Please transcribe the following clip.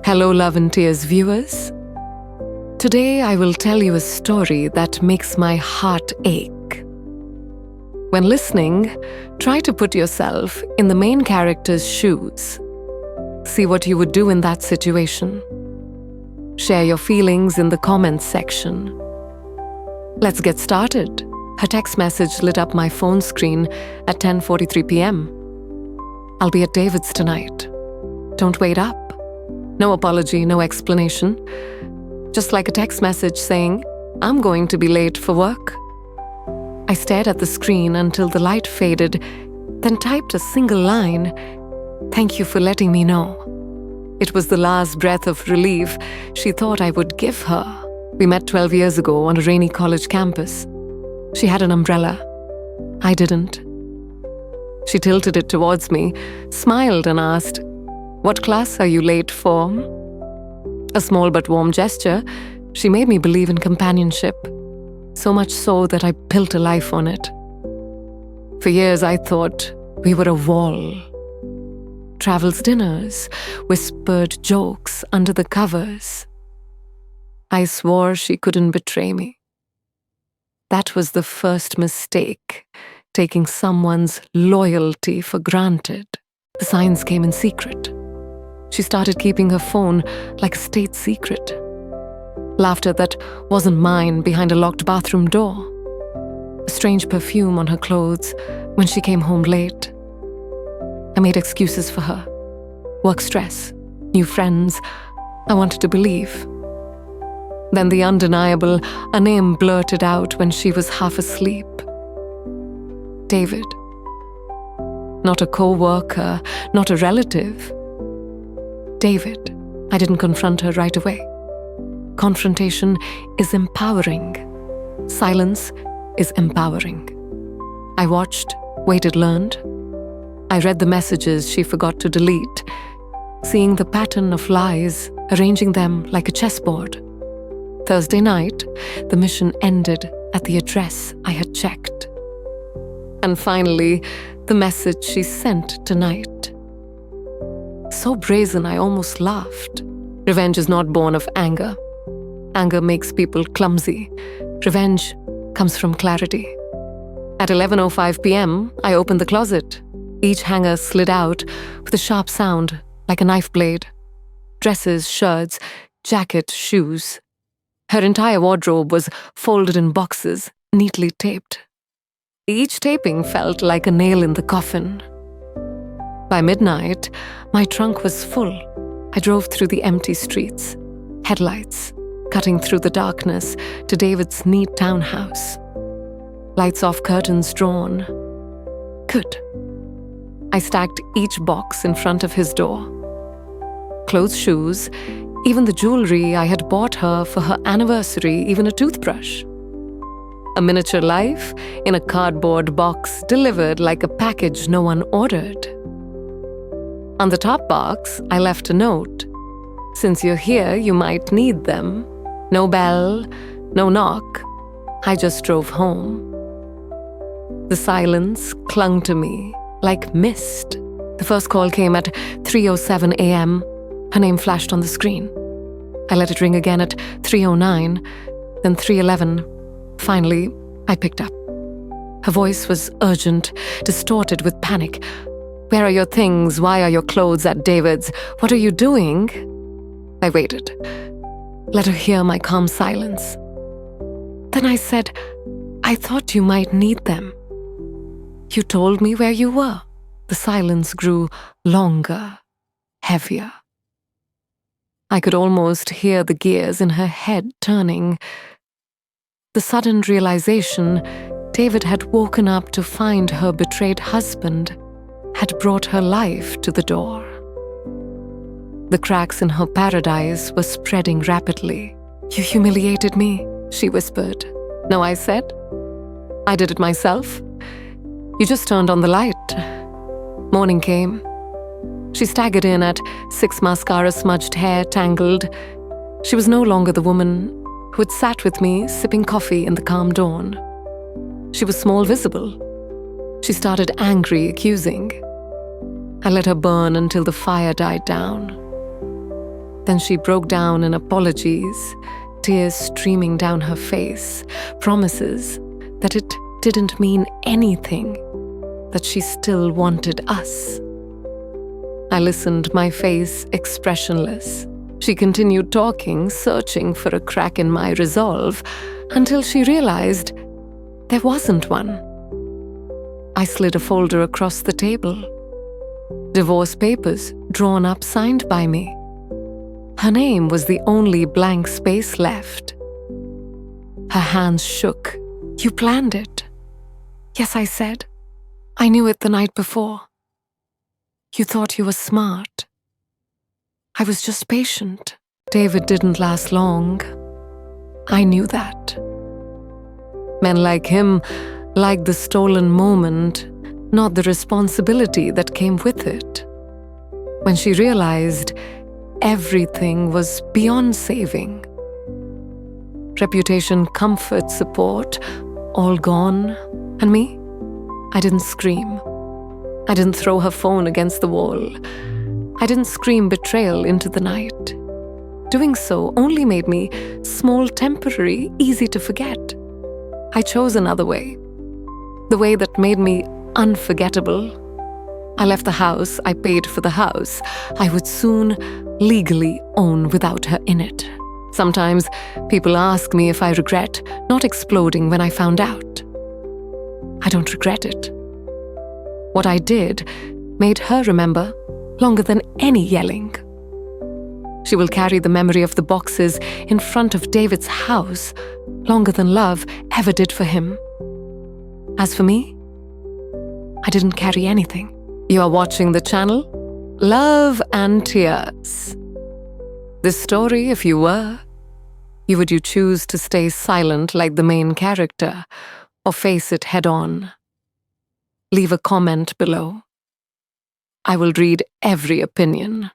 Hello, Love and Tears viewers. Today I will tell you a story that makes my heart ache. When listening, try to put yourself in the main character's shoes. See what you would do in that situation. Share your feelings in the comments section. Let's get started. Her text message lit up my phone screen at 10:43 p.m. I'll be at David's tonight. Don't wait up. No apology, no explanation. Just like a text message saying, I'm going to be late for work. I stared at the screen until the light faded, then typed a single line, "Thank you for letting me know." It was the last breath of relief she thought I would give her. We met 12 years ago on a rainy college campus. She had an umbrella. I didn't. She tilted it towards me, smiled and asked, "What class are you late for?" A small but warm gesture, she made me believe in companionship, so much so that I built a life on it. For years I thought we were a wall. Travels dinners, whispered jokes under the covers. I swore she couldn't betray me. That was the first mistake, taking someone's loyalty for granted. The signs came in secret. She started keeping her phone like a state secret. Laughter that wasn't mine behind a locked bathroom door. A strange perfume on her clothes when she came home late. I made excuses for her. Work stress, new friends. I wanted to believe. Then the undeniable, a name blurted out when she was half asleep. David. Not a co-worker, not a relative. David. I didn't confront her right away. Confrontation is empowering. Silence is empowering. I watched, waited, learned. I read the messages she forgot to delete, seeing the pattern of lies, arranging them like a chessboard. Thursday night, the mission ended at the address I had checked. And finally, the message she sent tonight. So brazen I almost laughed. Revenge is not born of anger. Anger makes people clumsy. Revenge comes from clarity. At 11:05 p.m., I opened the closet. Each hanger slid out with a sharp sound like a knife blade. Dresses, shirts, jacket, shoes. Her entire wardrobe was folded in boxes, neatly taped. Each taping felt like a nail in the coffin. By midnight, my trunk was full. I drove through the empty streets, headlights, cutting through the darkness to David's neat townhouse. Lights off, curtains drawn. Good. I stacked each box in front of his door. Clothes, shoes, even the jewelry I had bought her for her anniversary, even a toothbrush. A miniature life in a cardboard box delivered like a package no one ordered. On the top box, I left a note. Since you're here, you might need them. No bell, no knock. I just drove home. The silence clung to me like mist. The first call came at 3:07 a.m. Her name flashed on the screen. I let it ring again at 3:09, then 3:11. Finally, I picked up. Her voice was urgent, distorted with panic. "Where are your things? Why are your clothes at David's? What are you doing?" I waited. Let her hear my calm silence. Then I said, "I thought you might need them. You told me where you were." The silence grew longer, heavier. I could almost hear the gears in her head turning. The sudden realization David had woken up to find her betrayed husband had brought her life to the door. The cracks in her paradise were spreading rapidly. "You humiliated me," she whispered. "No," I said. "I did it myself. You just turned on the light." Morning came. She staggered in at 6, mascara-smudged hair tangled. She was no longer the woman who had sat with me sipping coffee in the calm dawn. She was small, visible. She started angry, accusing. I let her burn until the fire died down. Then she broke down in apologies, tears streaming down her face, promises that it didn't mean anything, that she still wanted us. I listened, my face expressionless. She continued talking, searching for a crack in my resolve, until she realized there wasn't one. I slid a folder across the table. Divorce papers drawn up, signed by me. Her name was the only blank space left. Her hands shook. "You planned it." "Yes," I said. "I knew it the night before." "You thought you were smart." "I was just patient." David didn't last long. I knew that. Men like him liked the stolen moment, not the responsibility that came with it. When she realized everything was beyond saving, reputation, comfort, support, all gone, and me? I didn't scream. I didn't throw her phone against the wall. I didn't scream betrayal into the night. Doing so only made me small, temporary, easy to forget. I chose another way. The way that made me unforgettable. I left the house, I paid for the house I would soon legally own without her in it. Sometimes people ask me if I regret not exploding when I found out. I don't regret it. What I did made her remember longer than any yelling. She will carry the memory of the boxes in front of David's house longer than love ever did for him. As for me, I didn't carry anything. You are watching the channel Love and Tears. This story, if you were, would you choose to stay silent like the main character or face it head on? Leave a comment below. I will read every opinion.